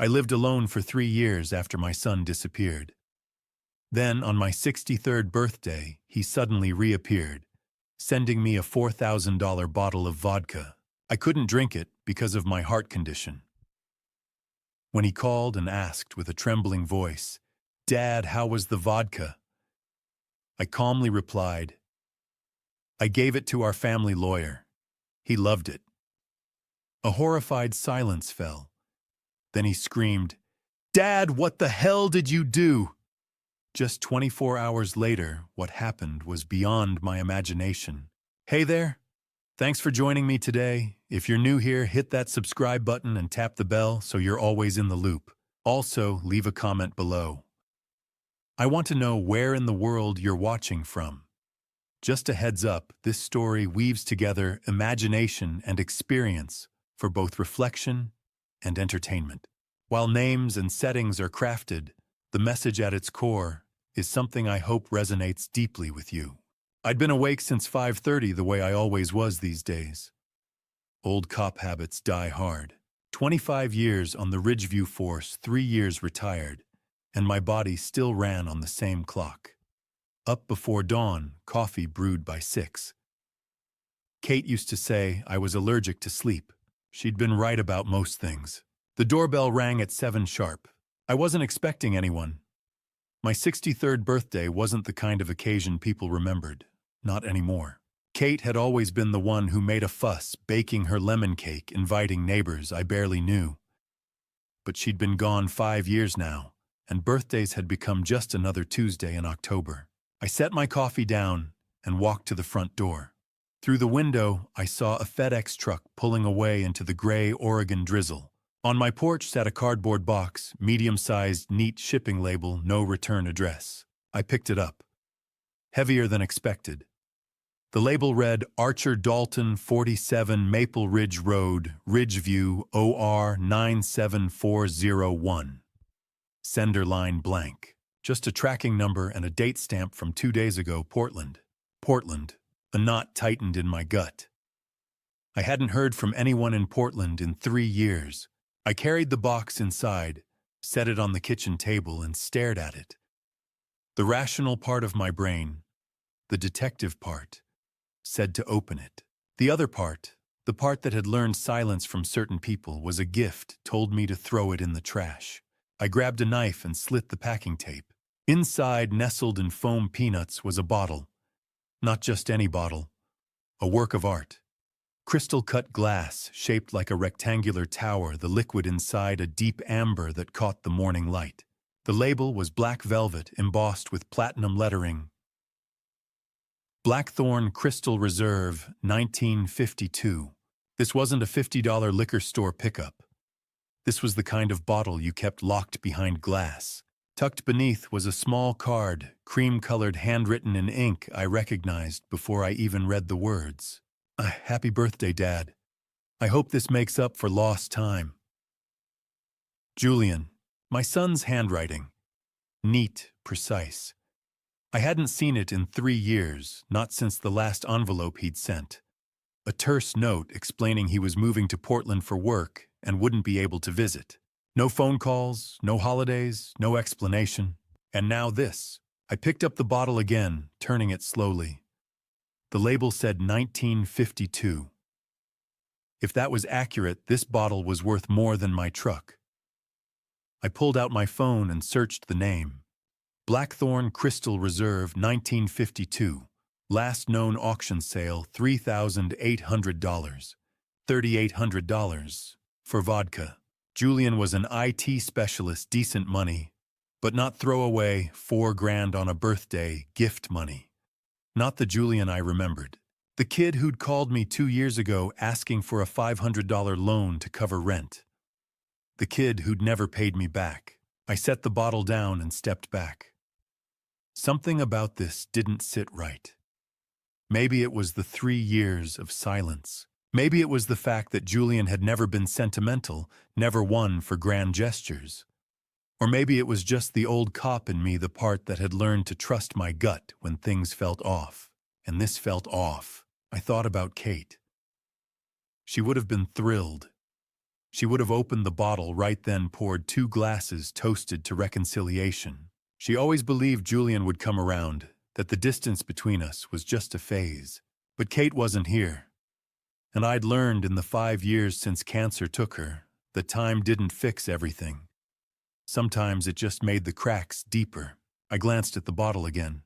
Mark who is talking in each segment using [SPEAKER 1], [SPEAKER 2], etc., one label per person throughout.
[SPEAKER 1] I lived alone for 3 years after my son disappeared. Then, on my 63rd birthday, he suddenly reappeared, sending me a $4,000 bottle of vodka. I couldn't drink it because of my heart condition. When he called and asked with a trembling voice, "Dad, how was the vodka?" I calmly replied, "I gave it to our family lawyer. He loved it." A horrified silence fell. Then he screamed, "Dad, what the hell did you do?" Just 24 hours later, what happened was beyond my imagination. Hey there! Thanks for joining me today. If you're new here, hit that subscribe button and tap the bell so you're always in the loop. Also, leave a comment below. I want to know where in the world you're watching from. Just a heads up, this story weaves together imagination and experience for both reflection and entertainment. While names and settings are crafted, the message at its core is something I hope resonates deeply with you. I'd been awake since 5:30 the way I always was these days. Old cop habits die hard. 25 years on the Ridgeview Force, 3 years retired, and my body still ran on the same clock. Up before dawn, coffee brewed by 6. Kate used to say I was allergic to sleep. She'd been right about most things. The doorbell rang at 7 sharp. I wasn't expecting anyone. My 63rd birthday wasn't the kind of occasion people remembered. Not anymore. Kate had always been the one who made a fuss, baking her lemon cake, inviting neighbors I barely knew. But she'd been gone 5 years now, and birthdays had become just another Tuesday in October. I set my coffee down and walked to the front door. Through the window, I saw a FedEx truck pulling away into the gray Oregon drizzle. On my porch sat a cardboard box, medium-sized, neat shipping label, no return address. I picked it up. Heavier than expected. The label read, Archer Dalton, 47 Maple Ridge Road, Ridgeview, OR 97401. Sender line blank. Just a tracking number and a date stamp from 2 days ago, Portland. Portland. A knot tightened in my gut. I hadn't heard from anyone in Portland in 3 years. I carried the box inside, set it on the kitchen table, and stared at it. The rational part of my brain, the detective part, said to open it. The other part, the part that had learned silence from certain people, was a gift, told me to throw it in the trash. I grabbed a knife and slit the packing tape. Inside, nestled in foam peanuts, was a bottle. Not just any bottle. A work of art. Crystal-cut glass, shaped like a rectangular tower, the liquid inside a deep amber that caught the morning light. The label was black velvet, embossed with platinum lettering. Blackthorn Crystal Reserve, 1952. This wasn't a $50 liquor store pickup. This was the kind of bottle you kept locked behind glass. Tucked beneath was a small card, cream-colored, handwritten in ink I recognized before I even read the words. Happy birthday, Dad. I hope this makes up for lost time. Julian, my son's handwriting. Neat, precise. I hadn't seen it in 3 years, not since the last envelope he'd sent. A terse note explaining he was moving to Portland for work and wouldn't be able to visit. No phone calls, no holidays, no explanation. And now this. I picked up the bottle again, turning it slowly. The label said 1952. If that was accurate, this bottle was worth more than my truck. I pulled out my phone and searched the name. Blackthorn Crystal Reserve, 1952. Last known auction sale, $3,800. $3,800 for vodka. Julian was an IT specialist, decent money, but not throwaway, $4,000 on a birthday, gift money. Not the Julian I remembered. The kid who'd called me 2 years ago asking for a $500 loan to cover rent. The kid who'd never paid me back. I set the bottle down and stepped back. Something about this didn't sit right. Maybe it was the 3 years of silence. Maybe it was the fact that Julian had never been sentimental, never one for grand gestures. Or maybe it was just the old cop in me, the part that had learned to trust my gut when things felt off. And this felt off. I thought about Kate. She would have been thrilled. She would have opened the bottle right then, poured 2 glasses, toasted to reconciliation. She always believed Julian would come around, that the distance between us was just a phase. But Kate wasn't here. And I'd learned in the 5 years since cancer took her that time didn't fix everything. Sometimes it just made the cracks deeper. I glanced at the bottle again.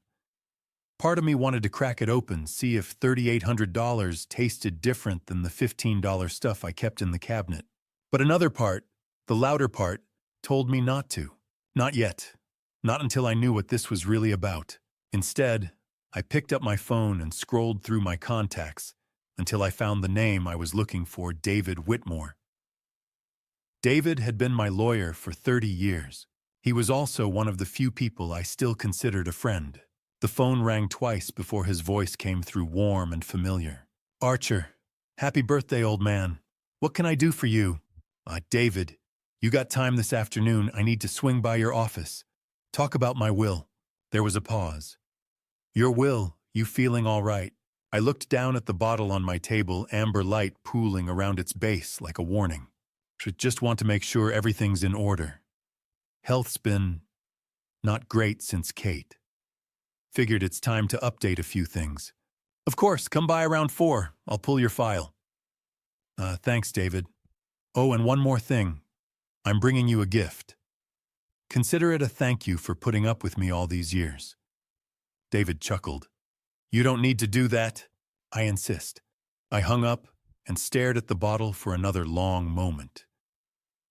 [SPEAKER 1] Part of me wanted to crack it open, see if $3,800 tasted different than the $15 stuff I kept in the cabinet. But another part, the louder part, told me not to. Not yet. Not until I knew what this was really about. Instead, I picked up my phone and scrolled through my contacts until I found the name I was looking for, David Whitmore. David had been my lawyer for 30 years. He was also one of the few people I still considered a friend. The phone rang twice before his voice came through, warm and familiar. "Archer, happy birthday, old man. What can I do for you?" "David, you got time this afternoon? I need to swing by your office. Talk about my will." There was a pause. "Your will, you feeling all right?" I looked down at the bottle on my table, amber light pooling around its base like a warning. "Should just want to make sure everything's in order. Health's been not great since Kate. Figured it's time to update a few things." "Of course, come by around 4. I'll pull your file." Thanks, David. Oh, and one more thing. I'm bringing you a gift. Consider it a thank you for putting up with me all these years." David chuckled. "You don't need to do that. I insist." I hung up and stared at the bottle for another long moment.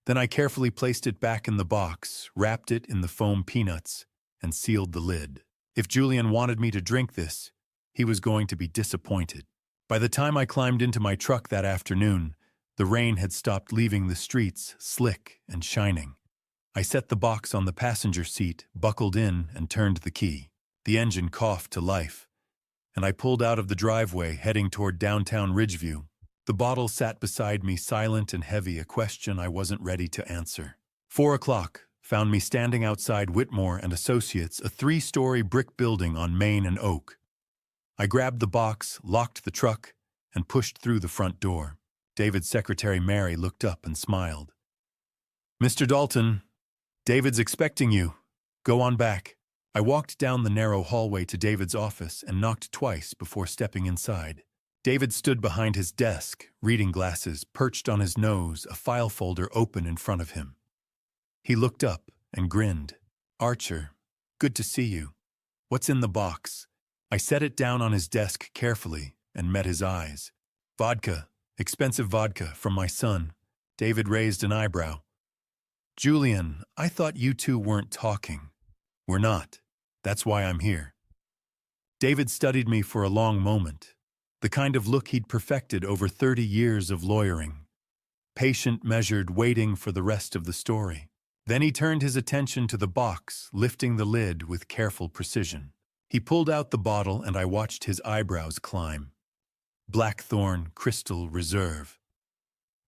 [SPEAKER 1] Then I carefully placed it back in the box, wrapped it in the foam peanuts, and sealed the lid. If Julian wanted me to drink this, he was going to be disappointed. By the time I climbed into my truck that afternoon, the rain had stopped leaving the streets slick and shining. I set the box on the passenger seat, buckled in, and turned the key. The engine coughed to life, and I pulled out of the driveway, heading toward downtown Ridgeview. The bottle sat beside me, silent and heavy, a question I wasn't ready to answer. 4 o'clock found me standing outside Whitmore and Associates, a 3-story brick building on Main and Oak. I grabbed the box, locked the truck, and pushed through the front door. David's secretary, Mary, looked up and smiled. "Mr. Dalton, David's expecting you. Go on back." I walked down the narrow hallway to David's office and knocked twice before stepping inside. David stood behind his desk, reading glasses perched on his nose, a file folder open in front of him. He looked up and grinned. "Archer, good to see you. What's in the box?" I set it down on his desk carefully and met his eyes. "Vodka, expensive vodka from my son." David raised an eyebrow. "Julian, I thought you two weren't talking." "We're not. That's why I'm here." David studied me for a long moment, the kind of look he'd perfected over 30 years of lawyering. Patient, measured, waiting for the rest of the story. Then he turned his attention to the box, lifting the lid with careful precision. He pulled out the bottle and I watched his eyebrows climb. Blackthorn Crystal Reserve.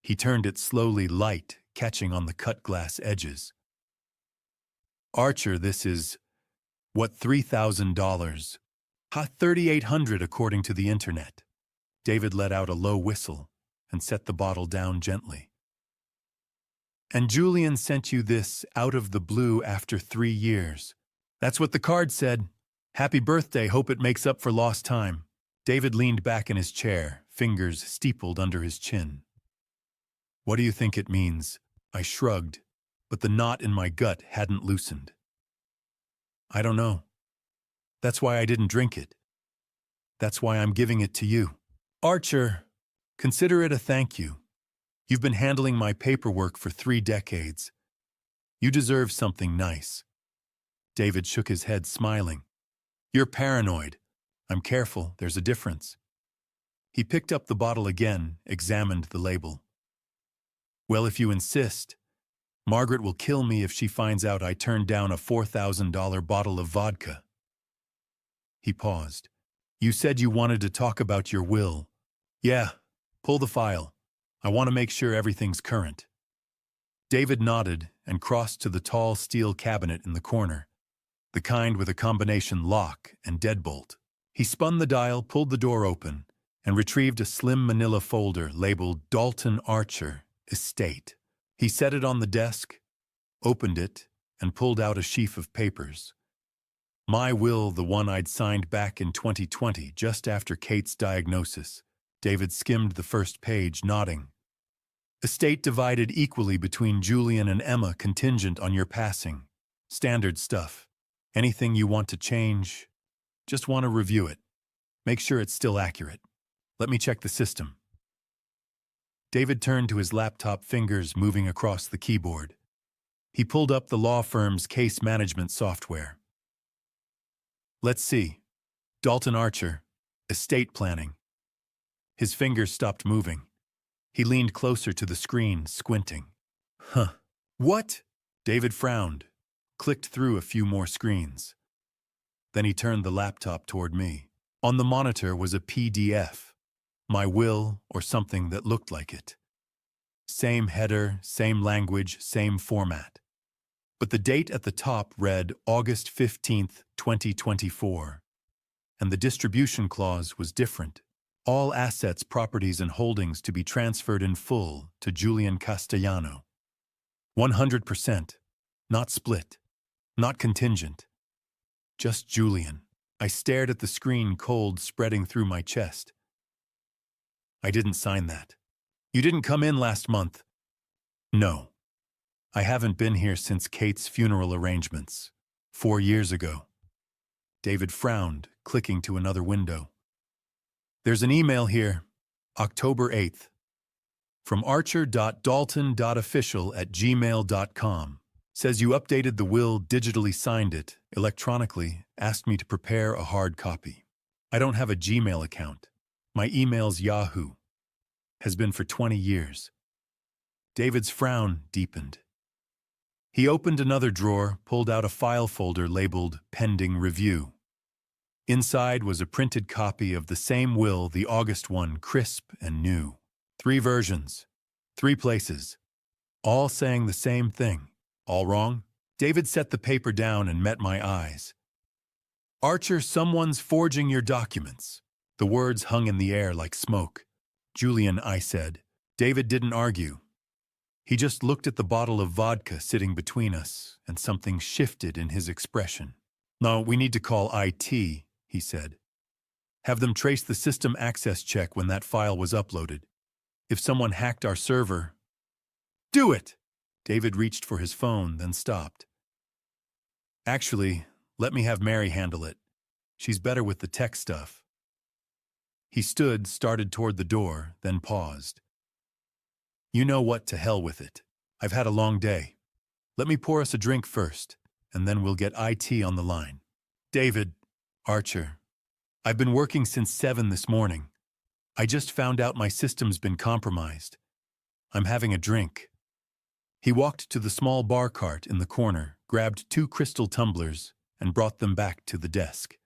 [SPEAKER 1] He turned it slowly, light, catching on the cut glass edges. "Archer, this is, what, $3,000? $3,800 according to the internet." David let out a low whistle and set the bottle down gently. "And Julian sent you this out of the blue after 3 years. That's what the card said. Happy birthday, hope it makes up for lost time." David leaned back in his chair, fingers steepled under his chin. "What do you think it means?" I shrugged, but the knot in my gut hadn't loosened. "I don't know. That's why I didn't drink it. That's why I'm giving it to you. Archer, consider it a thank you. You've been handling my paperwork for 3 decades. You deserve something nice." David shook his head, smiling. "You're paranoid. I'm careful, there's a difference." He picked up the bottle again, examined the label. "Well, if you insist, Margaret will kill me if she finds out I turned down a $4,000 bottle of vodka." He paused. "You said you wanted to talk about your will." "Yeah, pull the file. I want to make sure everything's current." David nodded and crossed to the tall steel cabinet in the corner, the kind with a combination lock and deadbolt. He spun the dial, pulled the door open, and retrieved a slim manila folder labeled Dalton Archer, Estate. He set it on the desk, opened it, and pulled out a sheaf of papers. My will, the one I'd signed back in 2020, just after Kate's diagnosis. David skimmed the first page, nodding. Estate divided equally between Julian and Emma, contingent on your passing. Standard stuff. Anything you want to change? Just want to review it. Make sure it's still accurate. Let me check the system. David turned to his laptop, fingers moving across the keyboard. He pulled up the law firm's case management software. Let's see. Dalton Archer, estate planning. His fingers stopped moving. He leaned closer to the screen, squinting. Huh. What? David frowned, clicked through a few more screens. Then he turned the laptop toward me. On the monitor was a PDF. My will, or something that looked like it. Same header, same language, same format. But the date at the top read August 15th, 2024. And the distribution clause was different. All assets, properties, and holdings to be transferred in full to Julian Castellano. 100%. Not split. Not contingent. Just Julian. I stared at the screen, cold spreading through my chest. I didn't sign that. You didn't come in last month. No. I haven't been here since Kate's funeral arrangements. 4 years ago. David frowned, clicking to another window. There's an email here, October 8th, from archer.dalton.official@gmail.com. Says you updated the will, digitally signed it, electronically, asked me to prepare a hard copy. I don't have a Gmail account. My email's Yahoo. Has been for 20 years. David's frown deepened. He opened another drawer, pulled out a file folder labeled Pending Review. Inside was a printed copy of the same will, the August one, crisp and new. 3 versions, 3 places, all saying the same thing. All wrong? David set the paper down and met my eyes. Archer, someone's forging your documents. The words hung in the air like smoke. Julian, I said. David didn't argue. He just looked at the bottle of vodka sitting between us, and something shifted in his expression. No, we need to call IT, he said. Have them trace the system access check when that file was uploaded. If someone hacked our server... Do it! David reached for his phone, then stopped. Actually, let me have Mary handle it. She's better with the tech stuff. He stood, started toward the door, then paused. You know what, to hell with it. I've had a long day. Let me pour us a drink first, and then we'll get IT on the line. David, Archer, I've been working since 7 this morning. I just found out my system's been compromised. I'm having a drink. He walked to the small bar cart in the corner, grabbed 2 crystal tumblers, and brought them back to the desk.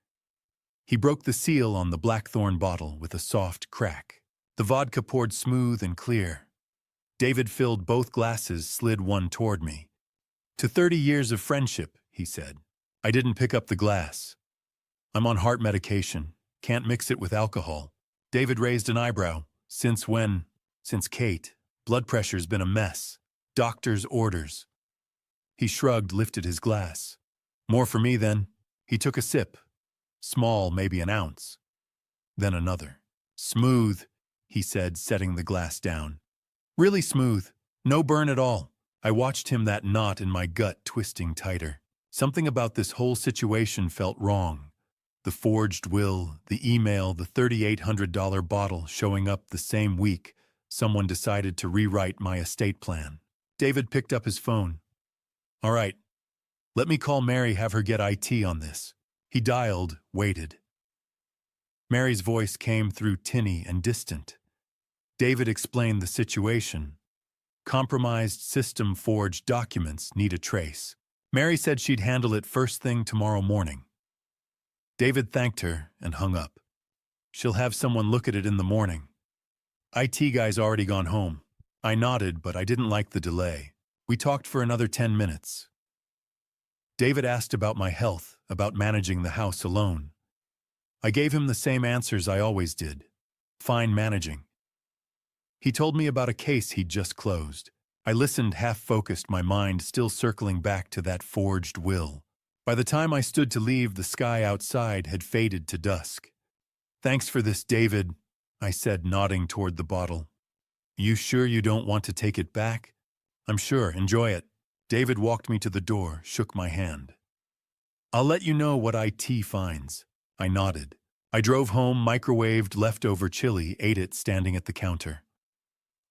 [SPEAKER 1] He broke the seal on the blackthorn bottle with a soft crack. The vodka poured smooth and clear. David filled both glasses, slid one toward me. To 30 years of friendship, he said. I didn't pick up the glass. I'm on heart medication. Can't mix it with alcohol. David raised an eyebrow. Since when? Since Kate. Blood pressure's been a mess. Doctor's orders. He shrugged, lifted his glass. More for me, then. He took a sip. Small, maybe an ounce. Then another. Smooth, he said, setting the glass down. Really smooth. No burn at all. I watched him, that knot in my gut twisting tighter. Something about this whole situation felt wrong. The forged will, the email, the $3,800 bottle showing up the same week someone decided to rewrite my estate plan. David picked up his phone. All right. Let me call Mary, have her get IT on this. He dialed, waited. Mary's voice came through tinny and distant. David explained the situation. Compromised system, forged documents, need a trace. Mary said she'd handle it first thing tomorrow morning. David thanked her and hung up. She'll have someone look at it in the morning. IT guy's already gone home. I nodded, but I didn't like the delay. We talked for another 10 minutes. David asked about my health, about managing the house alone. I gave him the same answers I always did. Fine managing. He told me about a case he'd just closed. I listened half-focused, my mind still circling back to that forged will. By the time I stood to leave, the sky outside had faded to dusk. "Thanks for this, David," I said, nodding toward the bottle. "You sure you don't want to take it back?" "I'm sure. Enjoy it." David walked me to the door, shook my hand. "I'll let you know what IT finds." I nodded. I drove home, microwaved leftover chili, ate it standing at the counter.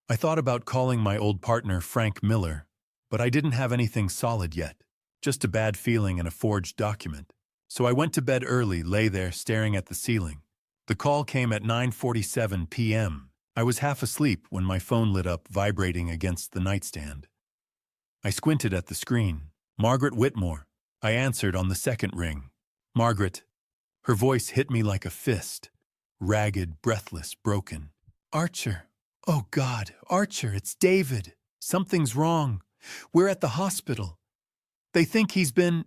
[SPEAKER 1] I thought about calling my old partner, Frank Miller, but I didn't have anything solid yet, just a bad feeling and a forged document. So I went to bed early, lay there staring at the ceiling. The call came at 9:47 p.m. I was half asleep when my phone lit up, vibrating against the nightstand. I squinted at the screen. Margaret Whitmore. I answered on the second ring. "Margaret." Her voice hit me like a fist. Ragged, breathless, broken. "Archer. Oh God, Archer, it's David. Something's wrong. We're at the hospital. They think he's been—"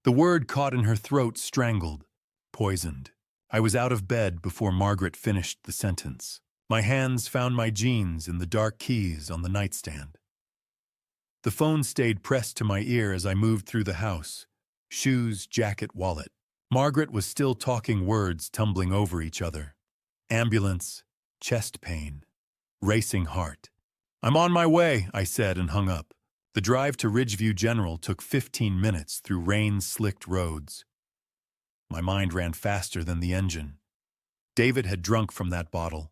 [SPEAKER 1] The word caught in her throat, strangled, poisoned. I was out of bed before Margaret finished the sentence. My hands found my jeans and the dark keys on the nightstand. The phone stayed pressed to my ear as I moved through the house. Shoes, jacket, wallet. Margaret was still talking, words tumbling over each other. Ambulance, chest pain, racing heart. "I'm on my way," I said and hung up. The drive to Ridgeview General took 15 minutes through rain-slicked roads. My mind ran faster than the engine. David had drunk from that bottle.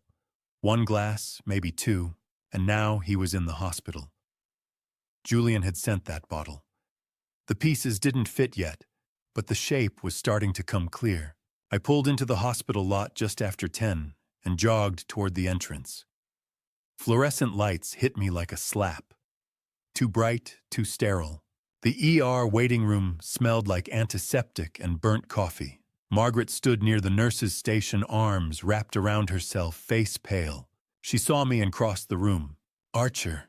[SPEAKER 1] One glass, maybe two, and now he was in the hospital. Julian had sent that bottle. The pieces didn't fit yet, but the shape was starting to come clear. I pulled into the hospital lot just after 10 and jogged toward the entrance. Fluorescent lights hit me like a slap. Too bright, too sterile. The ER waiting room smelled like antiseptic and burnt coffee. Margaret stood near the nurse's station, arms wrapped around herself, face pale. She saw me and crossed the room. "Archer."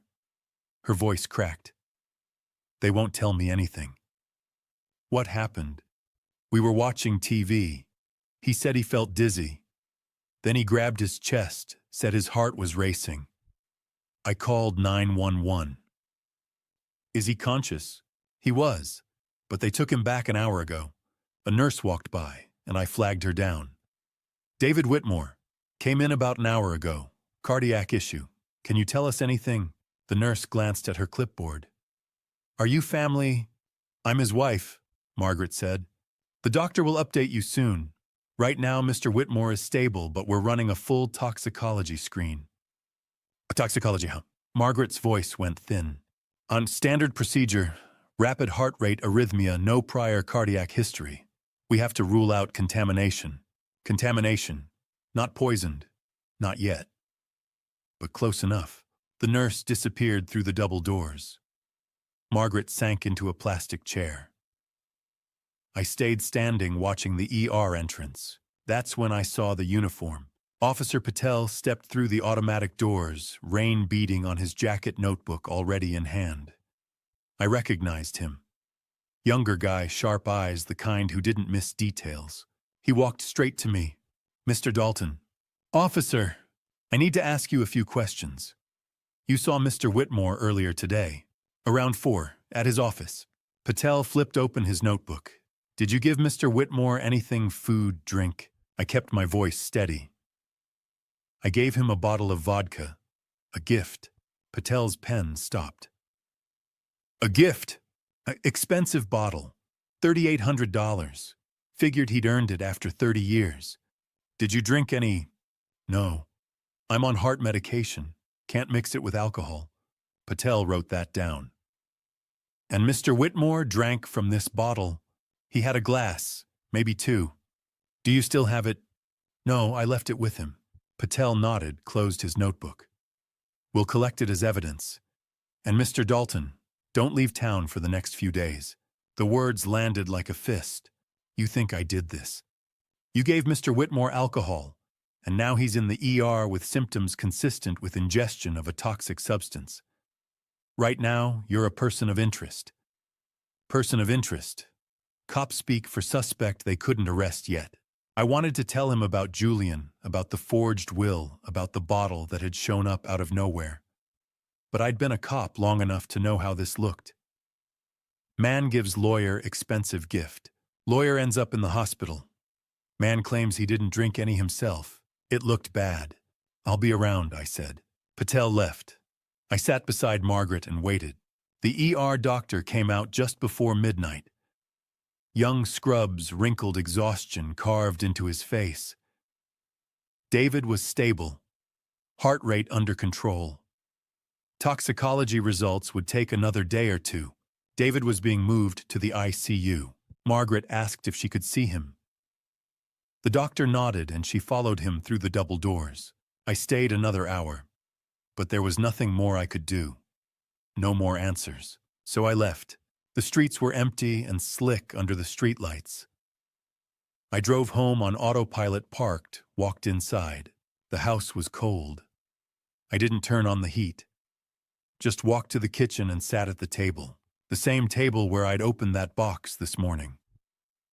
[SPEAKER 1] Her voice cracked. "They won't tell me anything." "What happened?" "We were watching TV. He said he felt dizzy. Then he grabbed his chest, said his heart was racing. I called 911. "Is he conscious?" "He was, but they took him back an hour ago. A nurse walked by, and I flagged her down." "David Whitmore. Came in about an hour ago. Cardiac issue. Can you tell us anything?" The nurse glanced at her clipboard. "Are you family?" "I'm his wife," Margaret said. "The doctor will update you soon. Right now, Mr. Whitmore is stable, but we're running a full toxicology screen." "A toxicology, huh?" Margaret's voice went thin. "On standard procedure, rapid heart rate, arrhythmia, no prior cardiac history. We have to rule out contamination." "Contamination. Not poisoned. Not yet. But close enough." The nurse disappeared through the double doors. Margaret sank into a plastic chair. I stayed standing, watching the ER entrance. That's when I saw the uniform. Officer Patel stepped through the automatic doors, rain beading on his jacket, notebook already in hand. I recognized him. Younger guy, sharp eyes, the kind who didn't miss details. He walked straight to me. "Mr. Dalton." "Officer, I need to ask you a few questions. You saw Mr. Whitmore earlier today, around 4, at his office." Patel flipped open his notebook. "Did you give Mr. Whitmore anything, food, drink?" I kept my voice steady. "I gave him a bottle of vodka. A gift." Patel's pen stopped. "A gift? Expensive bottle. $3,800. Figured he'd earned it after 30 years. Did you drink any?" "No. I'm on heart medication. Can't mix it with alcohol." Patel wrote that down. "And Mr. Whitmore drank from this bottle. He had a glass, maybe 2. Do you still have it?" "No, I left it with him." Patel nodded, closed his notebook. "We'll collect it as evidence. And Mr. Dalton, don't leave town for the next few days." The words landed like a fist. "You think I did this? You gave Mr. Whitmore alcohol, and now he's in the ER with symptoms consistent with ingestion of a toxic substance. Right now, you're a person of interest." "Person of interest." Cops speak for suspect they couldn't arrest yet. I wanted to tell him about Julian, about the forged will, about the bottle that had shown up out of nowhere. but I'd been a cop long enough to know how this looked. Man gives lawyer expensive gift. Lawyer ends up in the hospital. Man claims he didn't drink any himself. It looked bad. I'll be around, I said. Patel left. I sat beside Margaret and waited. The ER doctor came out just before midnight. Young Scrub's wrinkled exhaustion carved into his face. David was stable. Heart rate under control. Toxicology results would take another day or two. David was being moved to the ICU. Margaret asked if she could see him. The doctor nodded and she followed him through the double doors. I stayed another hour, but there was nothing more I could do. No more answers. So I left. The streets were empty and slick under the streetlights. I drove home on autopilot, parked, walked inside. The house was cold. I didn't turn on the heat. Just walked to the kitchen and sat at the table. The same table where I'd opened that box this morning.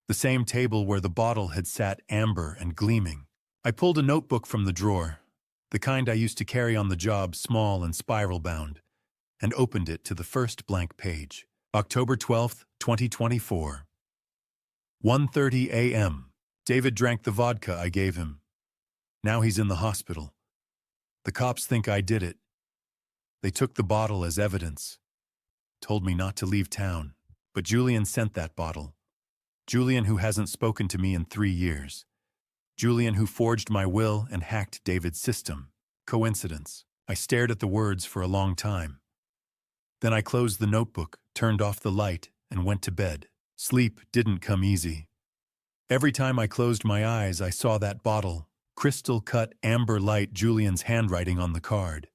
[SPEAKER 1] The same table where the bottle had sat amber and gleaming. I pulled a notebook from the drawer, the kind I used to carry on the job, small and spiral-bound, and opened it to the first blank page. October 12th, 2024. 1:30 a.m. David drank the vodka I gave him. Now he's in the hospital. The cops think I did it. They took the bottle as evidence. Told me not to leave town. But Julian sent that bottle. Julian, who hasn't spoken to me in 3 years. Julian, who forged my will and hacked David's system. Coincidence. I stared at the words for a long time. Then I closed the notebook, turned off the light, and went to bed. Sleep didn't come easy. Every time I closed my eyes, I saw that bottle, crystal-cut amber light, Julian's handwriting on the card.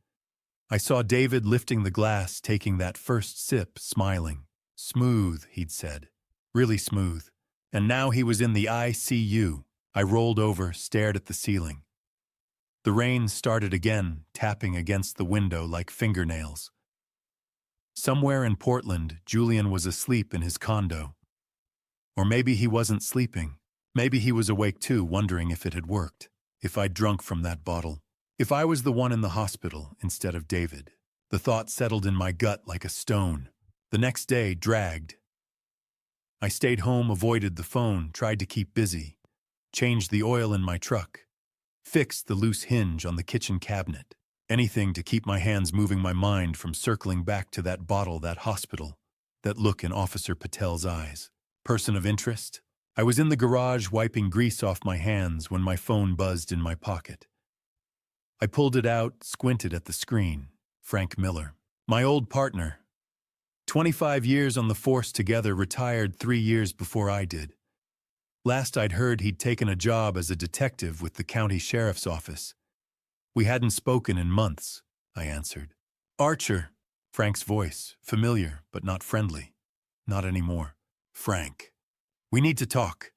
[SPEAKER 1] I saw David lifting the glass, taking that first sip, smiling. Smooth, he'd said. Really smooth. And now he was in the ICU. I rolled over, stared at the ceiling. The rain started again, tapping against the window like fingernails. Somewhere in Portland, Julian was asleep in his condo. Or maybe he wasn't sleeping. Maybe he was awake too, wondering if it had worked. If I'd drunk from that bottle. If I was the one in the hospital instead of David. The thought settled in my gut like a stone. The next day dragged. I stayed home, avoided the phone, tried to keep busy. Changed the oil in my truck. Fixed the loose hinge on the kitchen cabinet. Anything to keep my hands moving, my mind from circling back to that bottle, that hospital, that look in Officer Patel's eyes. Person of interest? I was in the garage wiping grease off my hands when my phone buzzed in my pocket. I pulled it out, squinted at the screen. Frank Miller. My old partner. 25 years on the force together, retired 3 years before I did. Last I'd heard, he'd taken a job as a detective with the county sheriff's office. We hadn't spoken in months, I answered. Archer. Frank's voice, familiar but not friendly. Not anymore. Frank. We need to talk.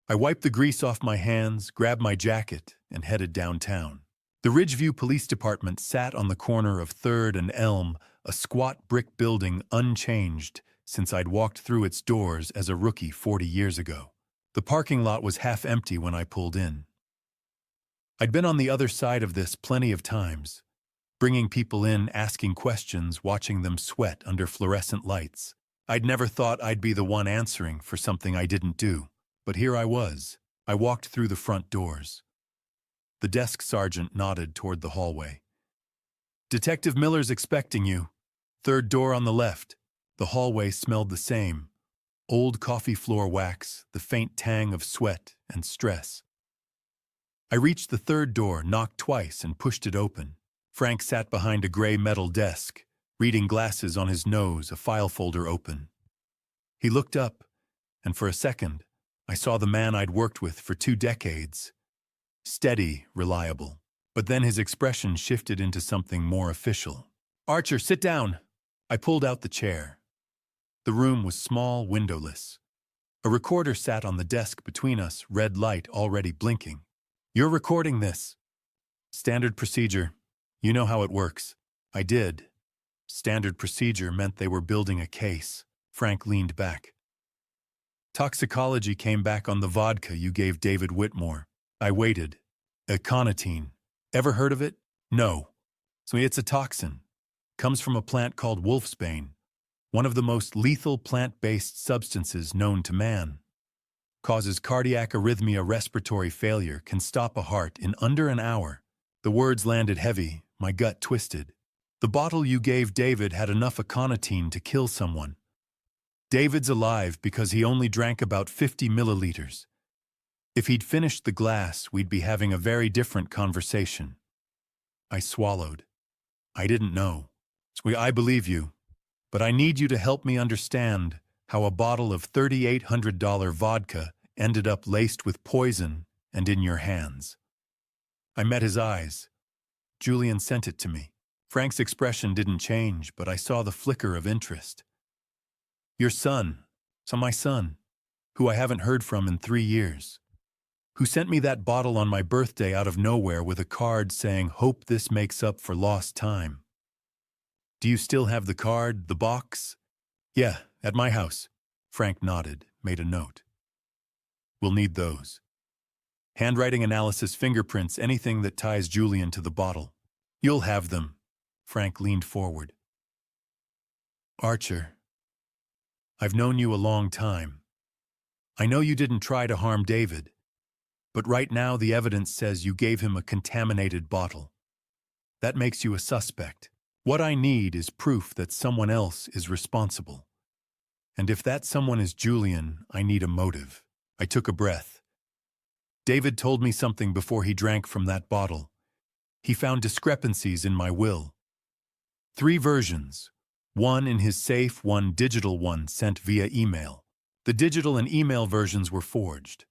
[SPEAKER 1] I wiped the grease off my hands, grabbed my jacket, and headed downtown. The Ridgeview Police Department sat on the corner of 3rd and Elm, a squat brick building unchanged since I'd walked through its doors as a rookie 40 years ago. The parking lot was half empty when I pulled in. I'd been on the other side of this plenty of times, bringing people in, asking questions, watching them sweat under fluorescent lights. I'd never thought I'd be the one answering for something I didn't do, but here I was. I walked through the front doors. The desk sergeant nodded toward the hallway. Detective Miller's expecting you. 3rd door on the left. The hallway smelled the same. Old coffee floor wax, the faint tang of sweat and stress. I reached the 3rd door, knocked twice, and pushed it open. Frank sat behind a gray metal desk, reading glasses on his nose, a file folder open. He looked up, and for a second, I saw the man I'd worked with for 2 decades. Steady, reliable. But then his expression shifted into something more official. Archer, sit down. I pulled out the chair. The room was small, windowless. A recorder sat on the desk between us, red light already blinking. You're recording this. Standard procedure. You know how it works. I did. Standard procedure meant they were building a case. Frank leaned back. Toxicology came back on the vodka you gave David Whitmore. I waited. Aconitine. Ever heard of it? No. So it's a toxin. Comes from a plant called wolfsbane, one of the most lethal plant-based substances known to man. Causes cardiac arrhythmia, respiratory failure, can stop a heart in under an hour. The words landed heavy, my gut twisted. The bottle you gave David had enough aconitine to kill someone. David's alive because he only drank about 50 milliliters. If he'd finished the glass, we'd be having a very different conversation. I swallowed. I didn't know. I believe you, but I need you to help me understand how a bottle of $3,800 vodka ended up laced with poison and in your hands. I met his eyes. Julian sent it to me. Frank's expression didn't change, but I saw the flicker of interest. Your son, my son, who I haven't heard from in 3 years, who sent me that bottle on my birthday out of nowhere with a card saying, "Hope this makes up for lost time." Do you still have the card, the box? Yeah, at my house. Frank nodded, made a note. We'll need those. Handwriting analysis, fingerprints, anything that ties Julian to the bottle. You'll have them. Frank leaned forward. Archer, I've known you a long time. I know you didn't try to harm David, but right now the evidence says you gave him a contaminated bottle. That makes you a suspect. What I need is proof that someone else is responsible. And if that someone is Julian, I need a motive. I took a breath. David told me something before he drank from that bottle. He found discrepancies in my will. 3 versions. One in his safe, one digital one sent via email. The digital and email versions were forged.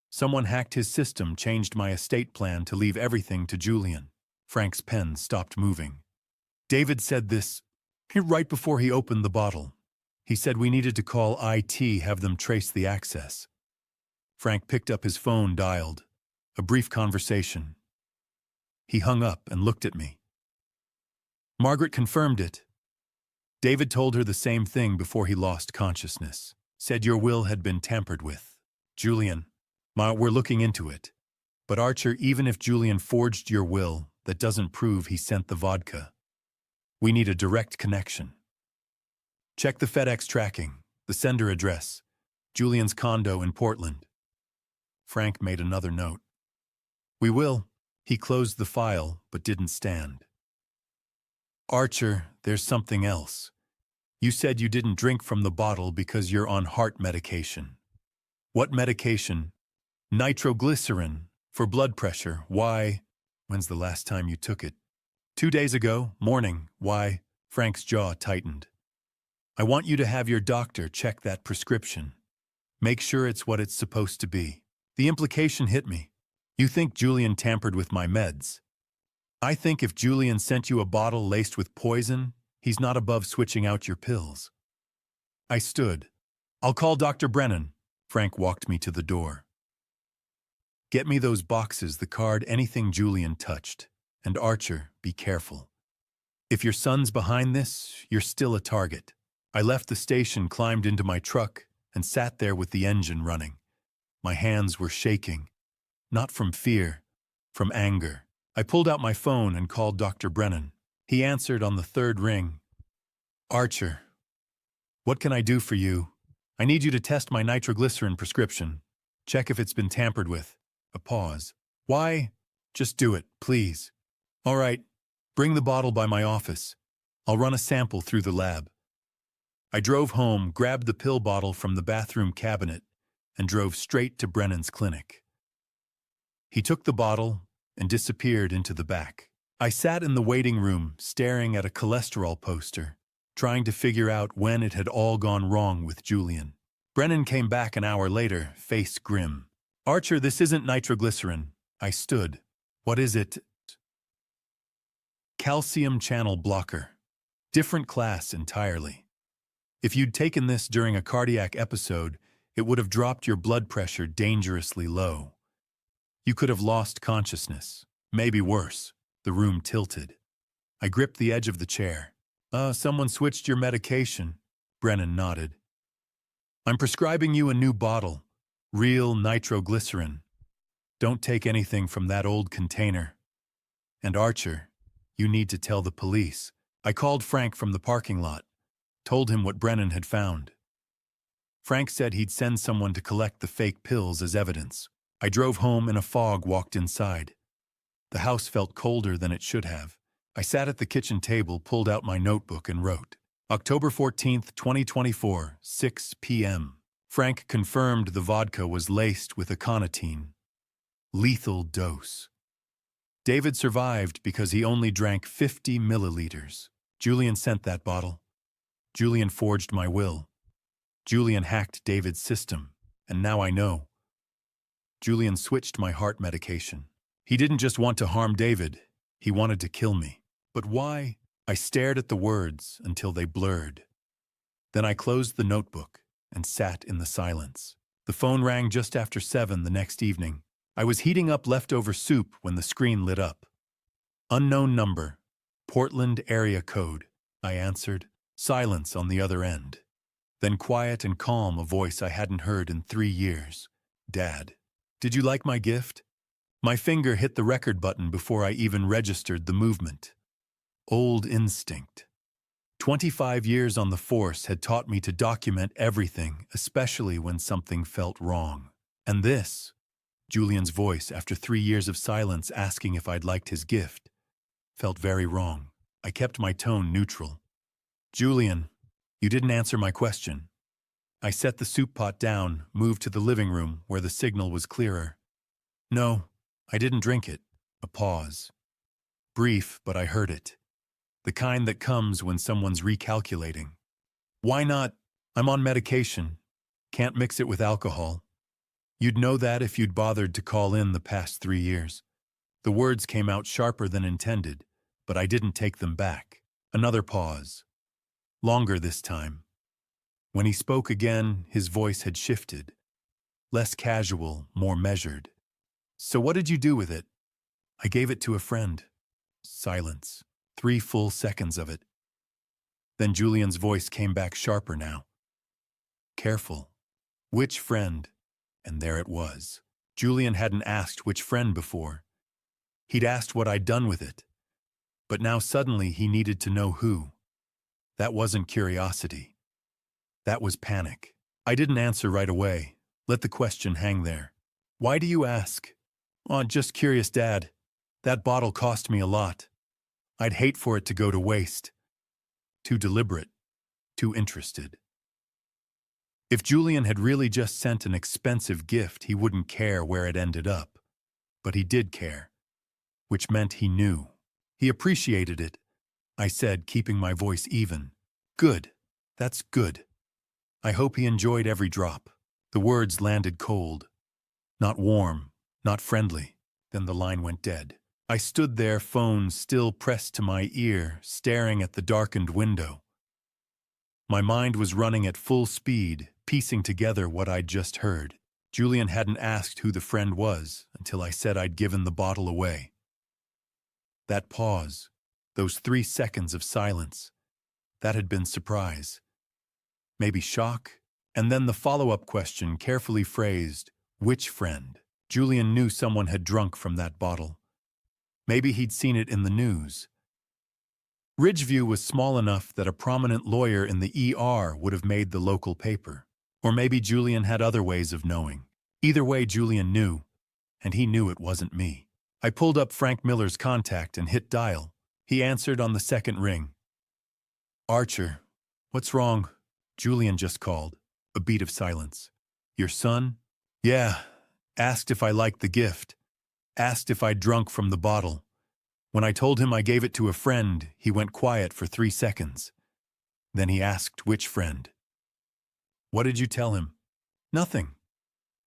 [SPEAKER 1] Someone hacked his system, changed my estate plan to leave everything to Julian. Frank's pen stopped moving. David said this right before he opened the bottle. He said we needed to call IT, have them trace the access. Frank picked up his phone, dialed. A brief conversation. He hung up and looked at me. Margaret confirmed it. David told her the same thing before he lost consciousness. Said your will had been tampered with. Julian, we're looking into it. But Archer, even if Julian forged your will, that doesn't prove he sent the vodka. We need a direct connection. Check the FedEx tracking, the sender address, Julian's condo in Portland. Frank made another note. We will. He closed the file, but didn't stand. Archer, there's something else. You said you didn't drink from the bottle because you're on heart medication. What medication? Nitroglycerin, for blood pressure. Why? When's the last time you took it? 2 days ago, morning. Why? Frank's jaw tightened. I want you to have your doctor check that prescription. Make sure it's what it's supposed to be. The implication hit me. You think Julian tampered with my meds. I think if Julian sent you a bottle laced with poison, he's not above switching out your pills. I stood. I'll call Dr. Brennan. Frank walked me to the door. Get me those boxes, the card, anything Julian touched. And Archer, be careful. If your son's behind this, you're still a target. I left the station, climbed into my truck, and sat there with the engine running. My hands were shaking. Not from fear, from anger. I pulled out my phone and called Dr. Brennan. He answered on the 3rd ring. Archer, what can I do for you? I need you to test my nitroglycerin prescription. Check if it's been tampered with. A pause. Why? Just do it, please. All right, bring the bottle by my office. I'll run a sample through the lab. I drove home, grabbed the pill bottle from the bathroom cabinet, and drove straight to Brennan's clinic. He took the bottle and disappeared into the back. I sat in the waiting room, staring at a cholesterol poster, trying to figure out when it had all gone wrong with Julian. Brennan came back an hour later, face grim. Archer, this isn't nitroglycerin. I stood. What is it? Calcium channel blocker. Different class entirely. If you'd taken this during a cardiac episode, it would have dropped your blood pressure dangerously low. You could have lost consciousness. Maybe worse. The room tilted. I gripped the edge of the chair. Someone switched your medication. Brennan nodded. I'm prescribing you a new bottle. Real nitroglycerin. Don't take anything from that old container. And Archer, you need to tell the police. I called Frank from the parking lot, told him what Brennan had found. Frank said he'd send someone to collect the fake pills as evidence. I drove home in a fog, walked inside. The house felt colder than it should have. I sat at the kitchen table, pulled out my notebook and wrote, October 14th, 2024, 6 p.m. Frank confirmed the vodka was laced with aconitine. Lethal dose. David survived because he only drank 50 milliliters. Julian sent that bottle. Julian forged my will. Julian hacked David's system, and now I know. Julian switched my heart medication. He didn't just want to harm David, he wanted to kill me. But why? I stared at the words until they blurred. Then I closed the notebook and sat in the silence. The phone rang just after 7 the next evening. I was heating up leftover soup when the screen lit up. Unknown number, Portland area code. I answered. Silence on the other end. Then quiet and calm, a voice I hadn't heard in 3 years. Dad, did you like my gift? My finger hit the record button before I even registered the movement. Old instinct. 25 years on the force had taught me to document everything, especially when something felt wrong. And this, Julian's voice after 3 years of silence asking if I'd liked his gift, felt very wrong. I kept my tone neutral. Julian, you didn't answer my question. I set the soup pot down, moved to the living room where the signal was clearer. No, I didn't drink it. A pause. Brief, but I heard it. The kind that comes when someone's recalculating. Why not? I'm on medication. Can't mix it with alcohol. You'd know that if you'd bothered to call in the past 3 years. The words came out sharper than intended, but I didn't take them back. Another pause. Longer this time. When he spoke again, his voice had shifted. Less casual, more measured. So what did you do with it? I gave it to a friend. Silence. 3 full seconds of it. Then Julian's voice came back sharper now. Careful. Which friend? And there it was. Julian hadn't asked which friend before. He'd asked what I'd done with it. But now suddenly he needed to know who. That wasn't curiosity. That was panic. I didn't answer right away. Let the question hang there. Why do you ask? Oh, just curious, Dad. That bottle cost me a lot. I'd hate for it to go to waste. Too deliberate. Too interested. If Julian had really just sent an expensive gift, he wouldn't care where it ended up. But he did care. Which meant he knew. He appreciated it. I said, keeping my voice even. Good. That's good. I hope he enjoyed every drop. The words landed cold. Not warm, not friendly. Then the line went dead. I stood there, phone still pressed to my ear, staring at the darkened window. My mind was running at full speed, piecing together what I'd just heard. Julian hadn't asked who the friend was until I said I'd given the bottle away. That pause, those 3 seconds of silence, that had been surprise. Maybe shock, and then the follow-up question, carefully phrased, which friend? Julian knew someone had drunk from that bottle. Maybe he'd seen it in the news. Ridgeview was small enough that a prominent lawyer in the ER would have made the local paper. Or maybe Julian had other ways of knowing. Either way, Julian knew, and he knew it wasn't me. I pulled up Frank Miller's contact and hit dial. He answered on the second ring. Archer, what's wrong? Julian just called. A beat of silence. Your son? Yeah. Asked if I liked the gift. Asked if I'd drunk from the bottle. When I told him I gave it to a friend, he went quiet for 3 seconds. Then he asked which friend. What did you tell him? Nothing.